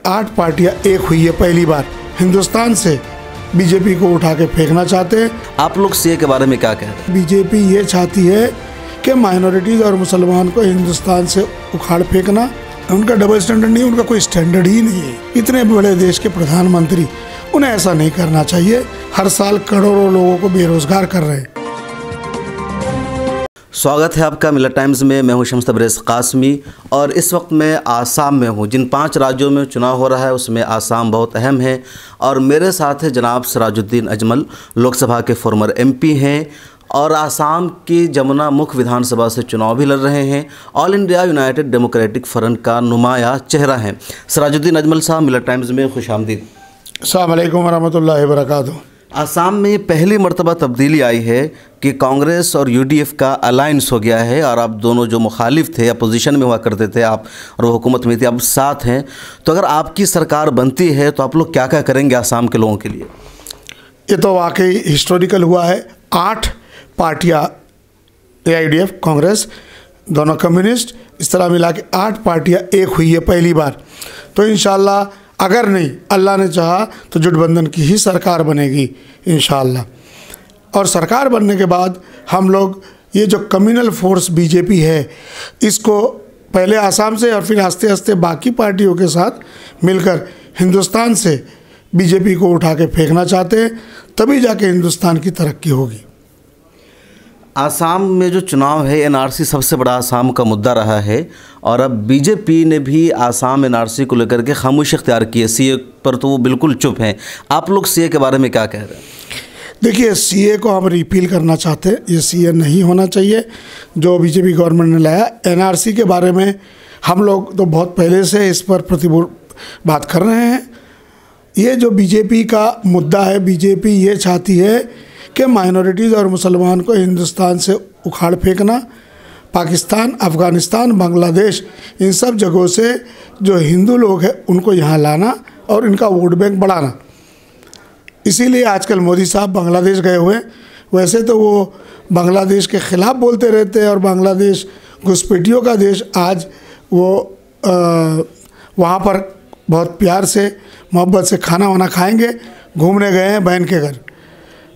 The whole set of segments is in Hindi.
8 पार्टियां एक हुई है पहली बार हिंदुस्तान से। बीजेपी को उठा के फेंकना चाहते हैं। आप लोग सीए के बारे में क्या कह रहे हैं? बीजेपी ये चाहती है कि माइनॉरिटीज़ और मुसलमान को हिंदुस्तान से उखाड़ फेंकना। उनका डबल स्टैंडर्ड नहीं, उनका कोई स्टैंडर्ड ही नहीं है। इतने बड़े देश के प्रधानमंत्री, उन्हें ऐसा नहीं करना चाहिए। हर साल करोड़ों लोगों को बेरोजगार कर रहे हैं। स्वागत है आपका मिलत टाइम्स में। मैं हूं शम्स तबरेज़ कासमी और इस वक्त मैं आसाम में हूं। जिन 5 राज्यों में चुनाव हो रहा है उसमें आसाम बहुत अहम है और मेरे साथ है जनाब सिराजुद्दीन अजमल, लोकसभा के फॉर्मर एमपी हैं और आसाम की जमुना मुख्य विधानसभा से चुनाव भी लड़ रहे हैं। All India United democratic front का नुमाया चेहरा हैं। सिराजुद्दीन अजमल साहब, मिलत टाइम्स में खुशामदीद। अस्सलाम वालेकुम रहमतुल्लाहि व बरकातुहू। आसाम में पहली मर्तबा तब्दीली आई है कि कांग्रेस और यूडीएफ का अलायंस हो गया है और आप दोनों जो मुखालिफ थे, अपोजिशन में हुआ करते थे आप और वो हुकूमत में थे, अब साथ हैं। तो अगर आपकी सरकार बनती है तो आप लोग क्या क्या करेंगे आसाम के लोगों के लिए? ये तो वाकई हिस्टोरिकल हुआ है। 8 पार्टियां, एआईडीएफ, कांग्रेस, दोनों कम्युनिस्ट, इस तरह मिला के 8 पार्टियां एक हुई है पहली बार। तो इंशाल्लाह, अगर नहीं अल्लाह ने चाहा तो जुटबंधन की ही सरकार बनेगी इंशाल्लाह। और सरकार बनने के बाद हम लोग ये जो कम्युनल फोर्स बीजेपी है, इसको पहले आसाम से और फिर आस्ते आस्ते बाकी पार्टियों के साथ मिलकर हिंदुस्तान से बीजेपी को उठा के फेंकना चाहते हैं। तभी जाके हिंदुस्तान की तरक्की होगी। आसाम में जो चुनाव है, एनआरसी सबसे बड़ा आसाम का मुद्दा रहा है और अब बीजेपी ने भी आसाम एनआरसी को लेकर के खामोशी इख्तियार की है। सीए पर तो वो बिल्कुल चुप हैं। आप लोग सीए के बारे में क्या कह रहे हैं? देखिए, सीए को हम रिपील करना चाहते हैं। ये सीए नहीं होना चाहिए जो बीजेपी गवर्नमेंट ने लाया। एनआरसी के बारे में हम लोग तो बहुत पहले से इस पर बात कर रहे हैं। ये जो बीजेपी का मुद्दा है, बीजेपी ये चाहती है कि माइनॉरिटीज़ और मुसलमान को हिंदुस्तान से उखाड़ फेंकना। पाकिस्तान, अफ़गानिस्तान, बांग्लादेश, इन सब जगहों से जो हिंदू लोग हैं उनको यहाँ लाना और इनका वोट बैंक बढ़ाना। इसीलिए आजकल मोदी साहब बांग्लादेश गए हुए हैं। वैसे तो वो बांग्लादेश के ख़िलाफ़ बोलते रहते हैं और बांग्लादेश घुसपैठियों का देश। आज वो वहाँ पर बहुत प्यार से, मोहब्बत से खाना वाना खाएंगे। घूमने गए हैं बहन के घर,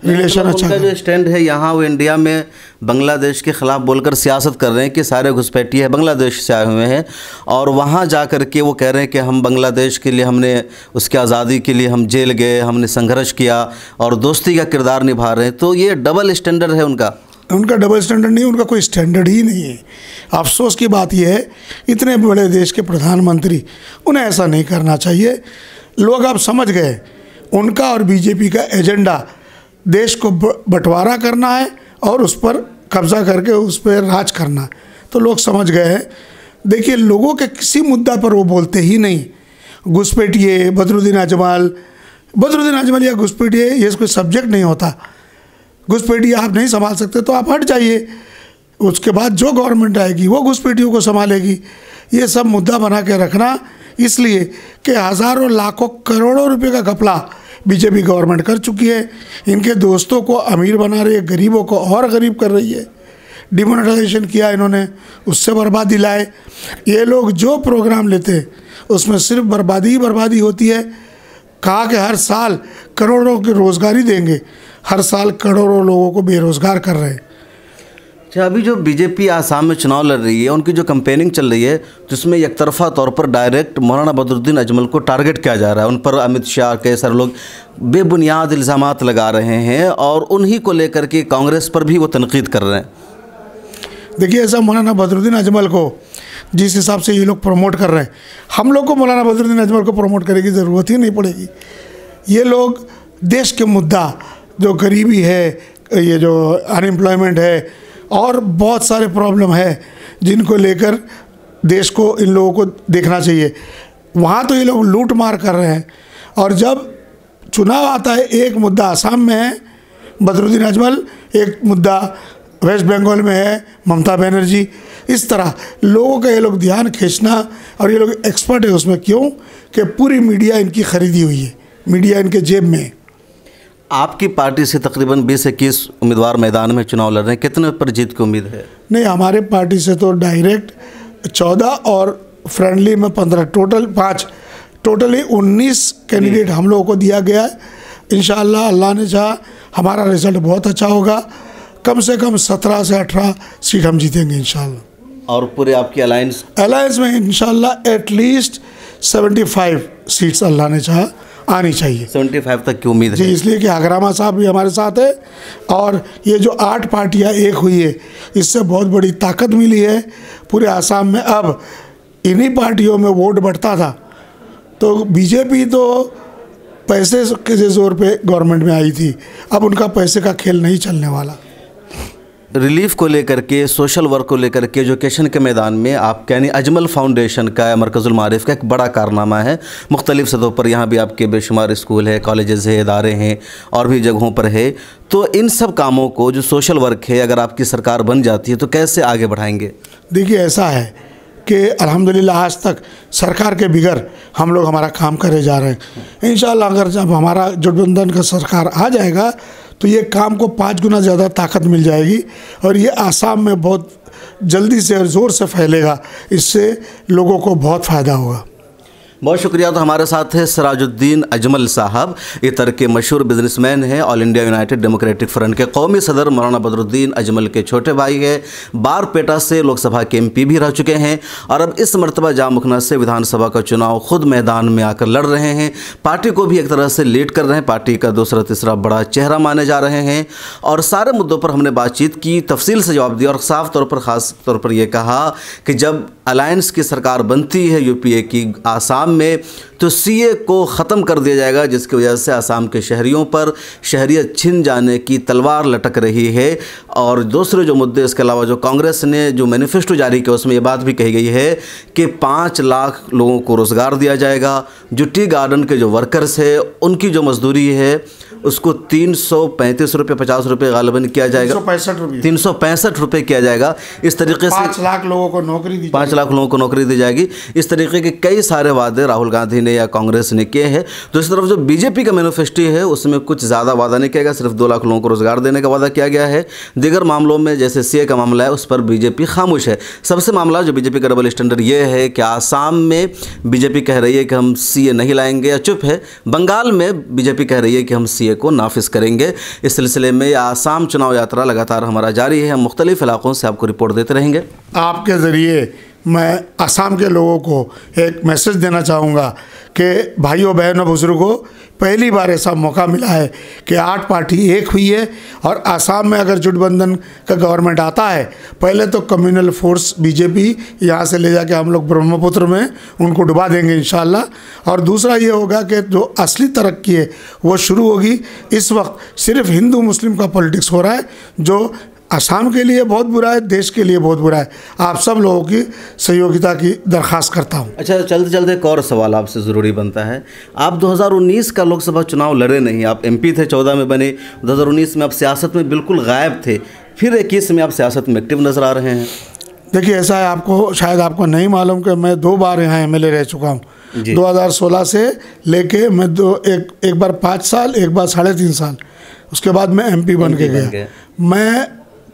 रिलेशन अच्छा। उनका जो स्टैंड है यहाँ, वो इंडिया में बांग्लादेश के ख़िलाफ़ बोलकर सियासत कर रहे हैं कि सारे घुसपैठिए बांग्लादेश से आए हुए हैं और वहाँ जा कर के वो कह रहे हैं कि हम बांग्लादेश के लिए, हमने उसकी आज़ादी के लिए हम जेल गए, हमने संघर्ष किया और दोस्ती का किरदार निभा रहे हैं। तो ये डबल स्टैंडर्ड है उनका। उनका डबल स्टैंडर्ड नहीं, उनका कोई स्टैंडर्ड ही नहीं है। अफसोस की बात यह है, इतने बड़े देश के प्रधानमंत्री, उन्हें ऐसा नहीं करना चाहिए। लोग अब समझ गए उनका और बीजेपी का एजेंडा देश को बंटवारा करना है और उस पर कब्ज़ा करके उस पर राज करना है। तो लोग समझ गए हैं। देखिए, लोगों के किसी मुद्दा पर वो बोलते ही नहीं। घुसपैठिए, बदरुद्दीन अजमल या घुसपैठिए, ये कोई सब्जेक्ट नहीं होता। घुसपैठिए आप नहीं संभाल सकते तो आप हट जाइए। उसके बाद जो गवर्नमेंट आएगी वो घुसपैठियों को संभालेगी। ये सब मुद्दा बना के रखना, इसलिए कि हज़ारों लाखों करोड़ों रुपए का घपला बीजेपी गवर्नमेंट कर चुकी है। इनके दोस्तों को अमीर बना रही है, गरीबों को और गरीब कर रही है। डिमोनेटाइजेशन किया इन्होंने, उससे बर्बादी लाए। ये लोग जो प्रोग्राम लेते हैं उसमें सिर्फ बर्बादी ही बर्बादी होती है। कहा कि हर साल करोड़ों की रोज़गारी देंगे, हर साल करोड़ों लोगों को बेरोज़गार कर रहे हैं। अच्छा, अभी जो बीजेपी आसाम में चुनाव लड़ रही है, उनकी जो कैंपेनिंग चल रही है, जिसमें एकतरफा तौर पर डायरेक्ट मौलाना बदरुद्दीन अजमल को टारगेट किया जा रहा है। उन पर अमित शाह के सारे लोग बेबुनियाद इल्ज़ामात लगा रहे हैं और उन्हीं को लेकर के कांग्रेस पर भी वो तनकीद कर रहे हैं। देखिए, ऐसा मौलाना बदरुद्दीन अजमल को जिस हिसाब से ये लोग प्रमोट कर रहे हैं, हम लोग को मौलाना बदरुद्दीन अजमल को प्रमोट करने की ज़रूरत ही नहीं पड़ेगी। ये लोग देश के मुद्दा, जो गरीबी है, ये जो अनएम्प्लॉयमेंट है और बहुत सारे प्रॉब्लम है जिनको लेकर देश को, इन लोगों को देखना चाहिए। वहाँ तो ये लोग लूट मार कर रहे हैं और जब चुनाव आता है, एक मुद्दा आसाम में है बदरुद्दीन अजमल, एक मुद्दा वेस्ट बंगाल में है ममता बनर्जी। इस तरह लोगों का ये लोग ध्यान खींचना, और ये लोग एक्सपर्ट है उसमें। क्यों? कि पूरी मीडिया इनकी खरीदी हुई है, मीडिया इनके जेब में है। आपकी पार्टी से तकरीबन 20-21 उम्मीदवार मैदान में चुनाव लड़ रहे हैं, कितने पर जीत की उम्मीद है? नहीं, हमारे पार्टी से तो डायरेक्ट 14 और फ्रेंडली में 15, टोटल 5 टोटली 19 कैंडिडेट हम लोगों को दिया गया है। इंशाअल्लाह अल्लाह ने चाहा हमारा रिजल्ट बहुत अच्छा होगा, कम से कम 17 से 18 सीट हम जीतेंगे इंशाअल्लाह। और पूरे आपकी अलायंस में इंशाअल्लाह एटलीस्ट 75 सीट्स अल्लाह ने चाहा आनी चाहिए। 75 तक की उम्मीद है जी, इसलिए कि आगरामा साहब भी हमारे साथ है और ये जो 8 पार्टियां एक हुई है इससे बहुत बड़ी ताकत मिली है पूरे आसाम में। अब इन्हीं पार्टियों में वोट बढ़ता था तो बीजेपी तो पैसे के जोर पे गवर्नमेंट में आई थी, अब उनका पैसे का खेल नहीं चलने वाला। रिलीफ को लेकर के, सोशल वर्क को लेकर के, एजुकेशन के मैदान में आप यानी अजमल फाउंडेशन का, मरकज़ुल मारिफ का एक बड़ा कारनामा है। मुख्तलिफ़ सतहों पर यहाँ भी आपके बेशुमार स्कूल है, कॉलेजेस है, इदारे हैं और भी जगहों पर है। तो इन सब कामों को जो सोशल वर्क है, अगर आपकी सरकार बन जाती है तो कैसे आगे बढ़ाएंगे? देखिए ऐसा है कि अल्हम्दुलिल्लाह आज तक सरकार के बिगैर हम लोग हमारा काम करे जा रहे हैं। इंशाअल्लाह अगर जब हमारा गठबंधन का सरकार आ जाएगा तो ये काम को 5 गुना ज़्यादा ताकत मिल जाएगी और ये आसाम में बहुत जल्दी से और ज़ोर से फैलेगा। इससे लोगों को बहुत फ़ायदा होगा। बहुत शुक्रिया। तो हमारे साथ है सिराजुद्दीन अजमल साहब, इतर के मशहूर बिजनेसमैन हैं, all India United democratic front के कौमी सदर मौलाना बदरुद्दीन अजमल के छोटे भाई है, बारपेटा से लोकसभा के MP भी रह चुके हैं और अब इस मरतबा जामुखना से विधानसभा का चुनाव खुद मैदान में आकर लड़ रहे हैं। पार्टी को भी एक तरह से लीड कर रहे हैं, पार्टी का दूसरा तीसरा बड़ा चेहरा माने जा रहे हैं और सारे मुद्दों पर हमने बातचीत की, तफसील से जवाब दिया और साफ तौर पर, ख़ास तौर पर यह कहा कि जब अलायंस की सरकार बनती है UPA की आसाम में तो CA को ख़त्म कर दिया जाएगा, जिसकी वजह से आसाम के शहरियों पर शहरियत छिन जाने की तलवार लटक रही है। और दूसरे जो मुद्दे, इसके अलावा जो कांग्रेस ने जो मैनिफेस्टो जारी किया उसमें ये बात भी कही गई है कि 5 लाख लोगों को रोज़गार दिया जाएगा। जो टी गार्डन के जो वर्कर्स है उनकी जो मजदूरी है उसको 335 रुपये 50 रुपये गालिबन किया जाएगा, 365 रुपये किया जाएगा। इस तरीके से 5 लाख लोगों को नौकरी दी 5 लाख लोगों को नौकरी दी जाएगी। इस तरीके के कई सारे वादे राहुल गांधी ने या कांग्रेस ने किए हैं। दूसरी तरफ जो BJP का मैनिफेस्टो है उसमें कुछ ज़्यादा वादा नहीं किया गया, सिर्फ 2 लाख लोगों को रोज़गार देने का वादा किया गया है। दीगर मामलों में जैसे CA का मामला है उस पर BJP खामोश है। सबसे मामला जो BJP का डबल स्टैंडर्ड ये है कि आसाम में BJP कह रही है कि हम CA नहीं लाएंगे या चुप है, बंगाल में BJP कह रही है कि हम CA को नाफिज करेंगे। इस सिलसिले में आसाम चुनाव यात्रा लगातार हमारा जारी है, हम मुख्तलिफ इलाकों से आपको रिपोर्ट देते रहेंगे। आपके ज़रिए मैं आसाम के लोगों को एक मैसेज देना चाहूँगा कि भाइयों बहनों बुजुर्गों, पहली बार ऐसा मौका मिला है कि 8 पार्टी एक हुई है और आसाम में अगर गठबंधन का गवर्नमेंट आता है, पहले तो कम्युनल फोर्स BJP यहाँ से ले जाके हम लोग ब्रह्मपुत्र में उनको डुबा देंगे इंशाअल्लाह। और दूसरा ये होगा कि जो असली तरक्की है वो शुरू होगी। इस वक्त सिर्फ हिंदू मुस्लिम का पॉलिटिक्स हो रहा है जो आसाम के लिए बहुत बुरा है, देश के लिए बहुत बुरा है। आप सब लोगों की सहयोगिता की दरख्वास्त करता हूँ। अच्छा, चलते चलते एक और सवाल आपसे ज़रूरी बनता है। आप 2019 का लोकसभा चुनाव लड़े नहीं, आप MP थे, 14 में बने, 2019 में आप सियासत में बिल्कुल गायब थे, फिर 21 में आप सियासत में एक्टिव नज़र आ रहे हैं। देखिए ऐसा है, आपको शायद आपको नहीं मालूम कि मैं 2 बार यहाँ MLA रह चुका हूँ। 2016 से लेके मैं एक बार 5 साल, एक बार 3.5 साल, उसके बाद मैं MP बन के गया। मैं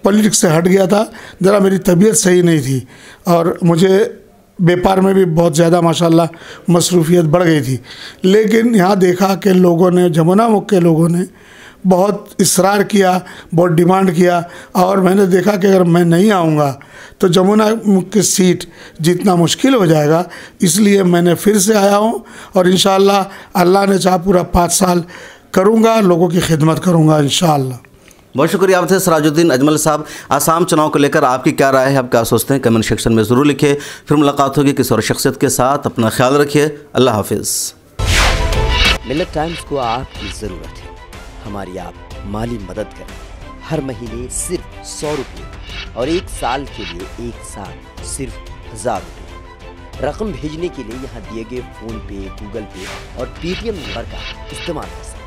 पॉलिटिक्स से हट गया था, ज़रा मेरी तबीयत सही नहीं थी और मुझे व्यापार में भी बहुत ज़्यादा माशाल्लाह मसरूफियत बढ़ गई थी। लेकिन यहाँ देखा कि लोगों ने, जमुना मुख के लोगों ने बहुत इसरार किया, बहुत डिमांड किया और मैंने देखा कि अगर मैं नहीं आऊँगा तो जमुना मुख की सीट जीतना मुश्किल हो जाएगा। इसलिए मैंने फिर से आया हूँ और इंशाअल्लाह अल्लाह ने चाहा पूरा 5 साल करूँगा, लोगों की खिदमत करूँगा इंशाअल्लाह। बहुत शुक्रिया। आप थे सिराजुद्दीन अजमल साहब। आसाम चुनाव को लेकर आपकी क्या राय है, आप क्या सोचते हैं, कमेंट सेक्शन में ज़रूर लिखिए। फिर मुलाकात होगी किसी और शख्सियत के साथ। अपना ख्याल रखिए। अल्लाह हाफिज़। मिल्लत टाइम्स को आपकी ज़रूरत है, हमारी आप माली मदद करें। हर महीने सिर्फ 100 रुपये और 1 साल के लिए एक साथ सिर्फ 1000 रुपये। रकम भेजने के लिए यहाँ दिए गए फ़ोन पे, गूगल पे और पेटीएम नंबर का इस्तेमाल कर सकते हैं।